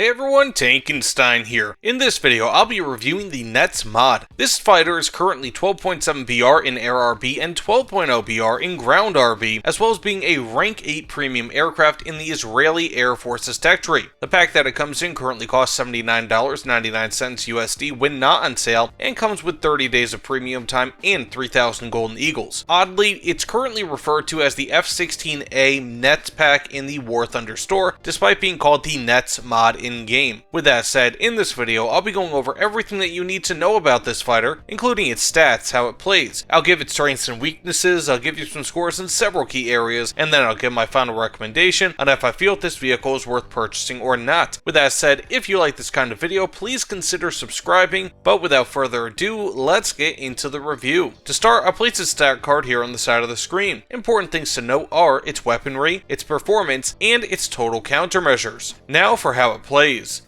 Hey everyone, Tankenstein here. In this video, I'll be reviewing the Netz mod. This fighter is currently 12.7 BR in Air RB and 12.0 BR in Ground RB, as well as being a Rank 8 premium aircraft in the Israeli Air Force's tech tree. The pack that it comes in currently costs $79.99 USD when not on sale, and comes with 30 days of premium time and 3,000 Golden Eagles. Oddly, it's currently referred to as the F-16A Netz pack in the War Thunder store, despite being called the Netz mod in-game. With that said, in this video, I'll be going over everything that you need to know about this fighter, including its stats, how it plays. I'll give its strengths and weaknesses, I'll give you some scores in several key areas, and then I'll give my final recommendation on if I feel this vehicle is worth purchasing or not. With that said, if you like this kind of video, please consider subscribing, but without further ado, let's get into the review. To start, I'll place its stat card here on the side of the screen. Important things to note are its weaponry, its performance, and its total countermeasures. Now for how it plays.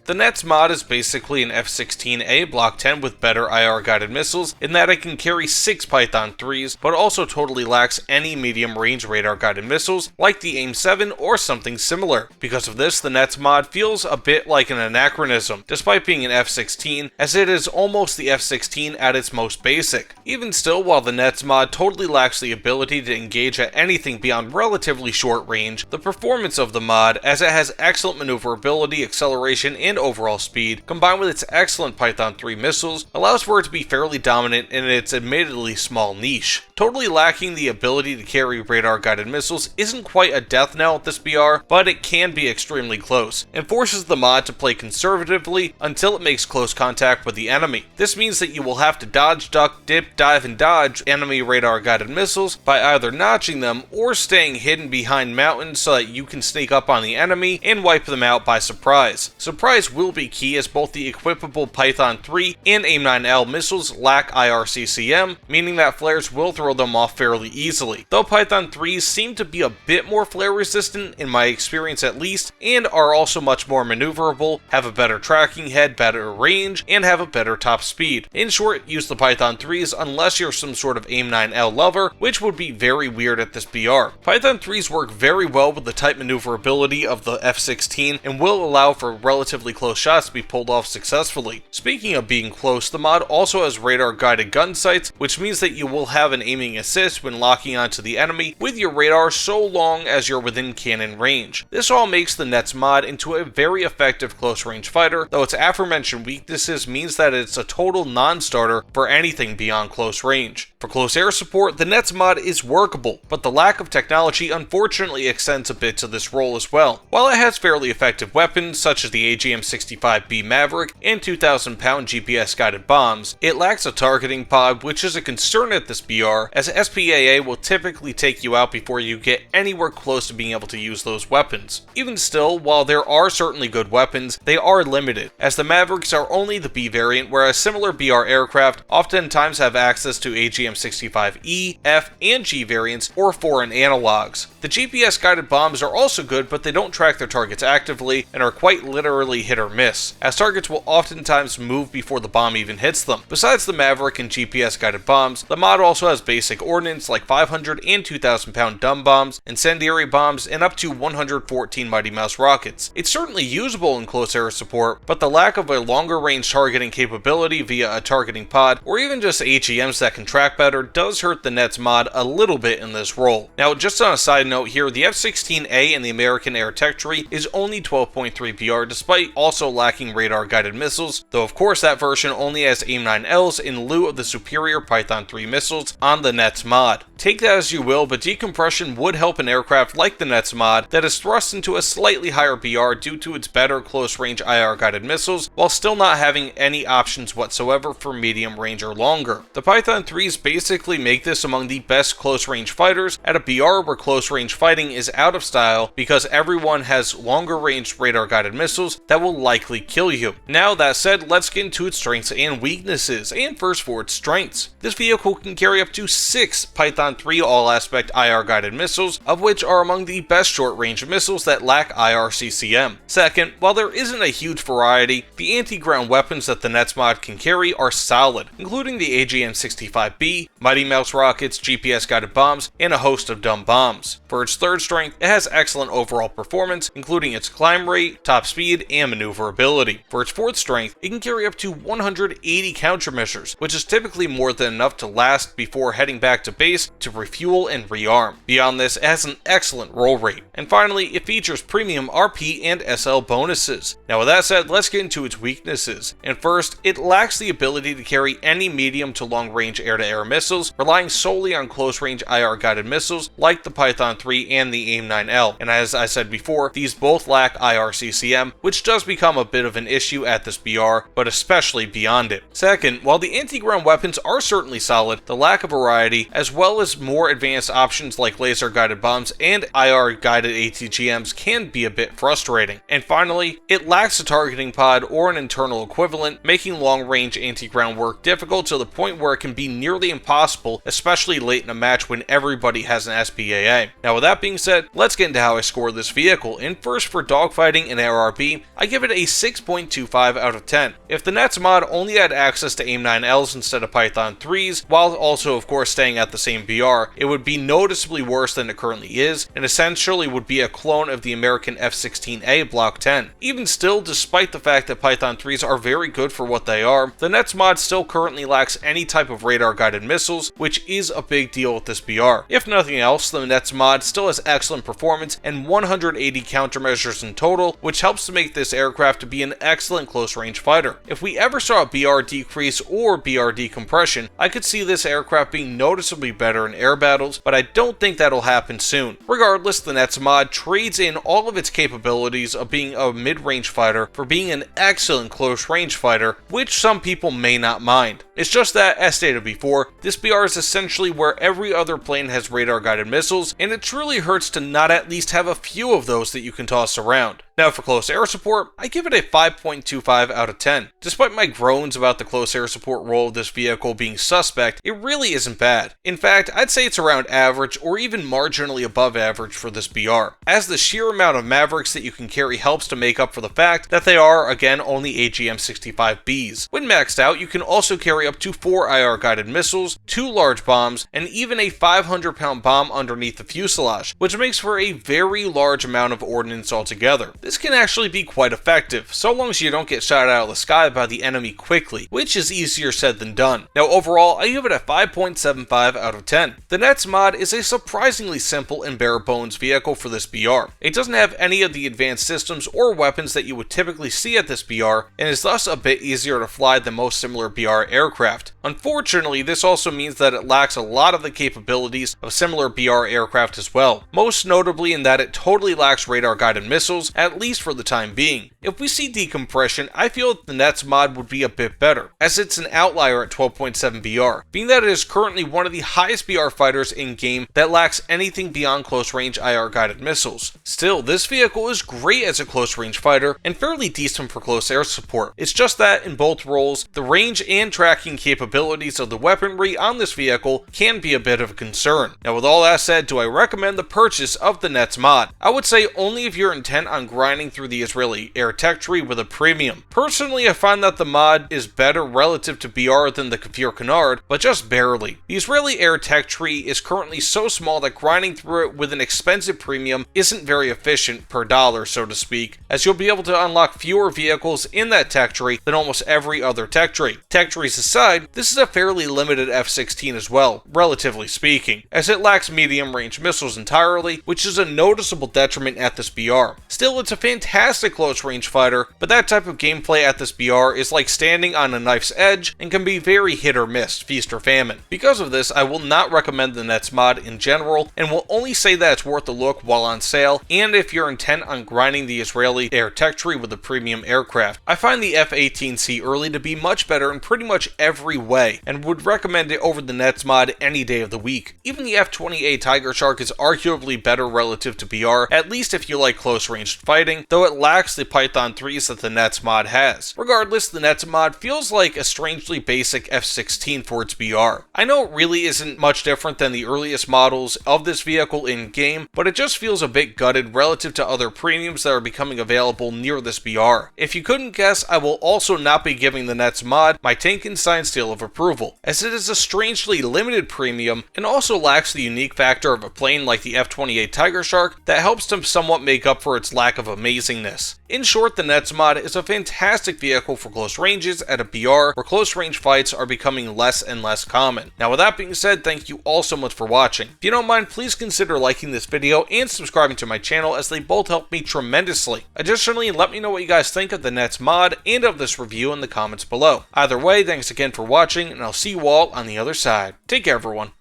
The Netz mod is basically an F-16A Block 10 with better IR guided missiles in that it can carry 6 Python 3s, but also totally lacks any medium range radar guided missiles like the AIM-7 or something similar. Because of this, the Netz mod feels a bit like an anachronism, despite being an F-16, as it is almost the F-16 at its most basic. Even still, while the Netz mod totally lacks the ability to engage at anything beyond relatively short range, the performance of the mod, as it has excellent maneuverability, acceleration, and overall speed, combined with its excellent Python 3 missiles, allows for it to be fairly dominant in its admittedly small niche. Totally lacking the ability to carry radar-guided missiles isn't quite a death knell at this BR, but it can be extremely close, and forces the mod to play conservatively until it makes close contact with the enemy. This means that you will have to dodge, duck, dip, dive, and dodge enemy radar-guided missiles by either notching them or staying hidden behind mountains so that you can sneak up on the enemy and wipe them out by surprise. Surprise will be key, as both the equipable Python 3 and AIM-9L missiles lack IRCCM, meaning that flares will throw them off fairly easily. Though Python 3s seem to be a bit more flare resistant in my experience at least, and are also much more maneuverable, have a better tracking head, better range, and have a better top speed. In short, use the Python 3s unless you're some sort of AIM-9L lover, which would be very weird at this BR. Python 3s work very well with the tight maneuverability of the F-16 and will allow for relatively close shots to be pulled off successfully. Speaking of being close, the mod also has radar guided gun sights, which means that you will have an aiming assist when locking onto the enemy with your radar so long as you're within cannon range. This all makes the Netz mod into a very effective close range fighter, though its aforementioned weaknesses means that it's a total non-starter for anything beyond close range. For close air support, the Netz mod is workable, but the lack of technology unfortunately extends a bit to this role as well. While it has fairly effective weapons such as the AGM-65B Maverick and 2,000-pound GPS-guided bombs, it lacks a targeting pod, which is a concern at this BR, as SPAA will typically take you out before you get anywhere close to being able to use those weapons. Even still, while there are certainly good weapons, they are limited, as the Mavericks are only the B variant, whereas similar BR aircraft oftentimes have access to AGM-65E, F, and G variants or foreign analogs. The GPS-guided bombs are also good, but they don't track their targets actively and are quite literally hit or miss, as targets will oftentimes move before the bomb even hits them. Besides the Maverick and GPS-guided bombs, the mod also has basic ordnance like 500 and 2,000-pound dumb bombs, incendiary bombs, and up to 114 Mighty Mouse rockets. It's certainly usable in close air support, but the lack of a longer range targeting capability via a targeting pod, or even just AGMs that can track better, does hurt the Netz mod a little bit in this role. Now, just on a side note here, the F-16A in the American Air Tech Tree is only 12.3 BR, despite also lacking radar guided missiles, though of course that version only has AIM-9Ls in lieu of the superior Python 3 missiles on the Netz mod. Take that as you will, but decompression would help an aircraft like the Netz mod that is thrust into a slightly higher BR due to its better close range IR guided missiles, while still not having any options whatsoever for medium range or longer. The Python 3s basically make this among the best close range fighters at a BR where close range fighting is out of style because everyone has longer range radar guided missiles that will likely kill you. Now that said, let's get into its strengths and weaknesses, and first for its strengths. This vehicle can carry up to 6 Python 3 all-aspect IR guided missiles, of which are among the best short-range missiles that lack IRCCM. Second, while there isn't a huge variety, the anti-ground weapons that the Netz mod can carry are solid, including the AGM-65B, Mighty Mouse rockets, GPS-guided bombs, and a host of dumb bombs. For its third strength, it has excellent overall performance, including its climb rate, top speed and maneuverability. For its 4th strength, it can carry up to 180 countermeasures, which is typically more than enough to last before heading back to base to refuel and rearm. Beyond this, it has an excellent roll rate. And finally, it features premium RP and SL bonuses. Now with that said, let's get into its weaknesses. And first, it lacks the ability to carry any medium to long range air-to-air missiles, relying solely on close range IR guided missiles like the Python 3 and the AIM-9L. And as I said before, these both lack IRCCM, which does become a bit of an issue at this BR, but especially beyond it. Second, while the anti-ground weapons are certainly solid, the lack of variety, as well as more advanced options like laser guided bombs and IR guided ATGMs, can be a bit frustrating. And finally, it lacks a targeting pod or an internal equivalent, making long range anti-ground work difficult to the point where it can be nearly impossible, especially late in a match when everybody has an SPAA. Now with that being said, let's get into how I score this vehicle. And first, for dogfighting and ARB, I give it a 6.25 out of 10. If the Netz mod only had access to AIM-9Ls instead of Python 3s, while also of course staying at the same BR, it would be noticeably worse than it currently is, and essentially would be a clone of the American F-16A Block 10. Even still, despite the fact that Python 3s are very good for what they are, the Netz mod still currently lacks any type of radar guided missiles, which is a big deal with this BR. If nothing else, the Netz mod still has excellent performance and 180 countermeasures in total, which helps to make this aircraft to be an excellent close range fighter. If we ever saw a BR decrease or BR decompression, I could see this aircraft being noticeably better in air battles, but I don't think that'll happen soon. Regardless, the Netz mod trades in all of its capabilities of being a mid-range fighter for being an excellent close range fighter, which some people may not mind. It's just that, as stated before, this BR is essentially where every other plane has radar guided missiles, and it truly hurts to not at least have a few of those that you can toss around. Now for close air support, I give it a 5.25 out of 10. Despite my groans about the close air support role of this vehicle being suspect, it really isn't bad. In fact, I'd say it's around average or even marginally above average for this BR, as the sheer amount of Mavericks that you can carry helps to make up for the fact that they are, again, only AGM-65Bs. When maxed out, you can also carry up to 4 IR guided missiles, 2 large bombs, and even a 500-pound bomb underneath the fuselage, which makes for a very large amount of ordnance altogether. This can actually be quite effective, so long as you don't get shot out of the sky by the enemy quickly, which is easier said than done. Now overall, I give it a 5.75 out of 10. The Netz mod is a surprisingly simple and bare bones vehicle for this BR. It doesn't have any of the advanced systems or weapons that you would typically see at this BR, and is thus a bit easier to fly than most similar BR aircraft. Unfortunately, this also means that it lacks a lot of the capabilities of similar BR aircraft as well, most notably in that it totally lacks radar guided missiles, at least for the time being. If we see decompression, I feel that the Netz mod would be a bit better, as it's an outlier at 12.7 BR, being that it is currently one of the highest BR fighters in game that lacks anything beyond close range IR guided missiles. Still, this vehicle is great as a close range fighter and fairly decent for close air support. It's just that in both roles, the range and tracking capabilities of the weaponry on this vehicle can be a bit of a concern. Now with all that said, do I recommend the purchase of the Netz mod? I would say only if you're intent on grinding through the Israeli air tech tree with a premium. Personally, I find that the mod is better relative to BR than the Kfir Canard, but just barely. The Israeli air tech tree is currently so small that grinding through it with an expensive premium isn't very efficient per dollar, so to speak, as you'll be able to unlock fewer vehicles in that tech tree than almost every other tech tree. Tech trees aside, this is a fairly limited F-16 as well, relatively speaking, as it lacks medium range missiles entirely, which is a noticeable detriment at this BR. Still, it's a fantastic close range fighter, but that type of gameplay at this BR is like standing on a knife's edge and can be very hit or miss, feast or famine. Because of this, I will not recommend the Netz mod in general, and will only say that it's worth a look while on sale, and if you're intent on grinding the Israeli air tech tree with a premium aircraft. I find the F-18C early to be much better in pretty much every way, and would recommend it over the Netz mod any day of the week. Even the F-20A Tiger Shark is arguably better relative to BR, at least if you like close range fighting, though it lacks the Python 3s that the Netz mod has. Regardless, the Netz mod feels like a strangely basic F-16 for its BR. I know it really isn't much different than the earliest models of this vehicle in game, but it just feels a bit gutted relative to other premiums that are becoming available near this BR. If you couldn't guess, I will also not be giving the Netz mod my tank and sign seal of approval, as it is a strangely limited premium and also lacks the unique factor of a plane like the F-28 Tiger Shark that helps to somewhat make up for its lack of of amazingness. In short, the Netz mod is a fantastic vehicle for close ranges at a BR where close range fights are becoming less and less common. Now with that being said, thank you all so much for watching. If you don't mind, please consider liking this video and subscribing to my channel, as they both help me tremendously. Additionally, let me know what you guys think of the Netz mod and of this review in the comments below. Either way, thanks again for watching, and I'll see you all on the other side. Take care, everyone.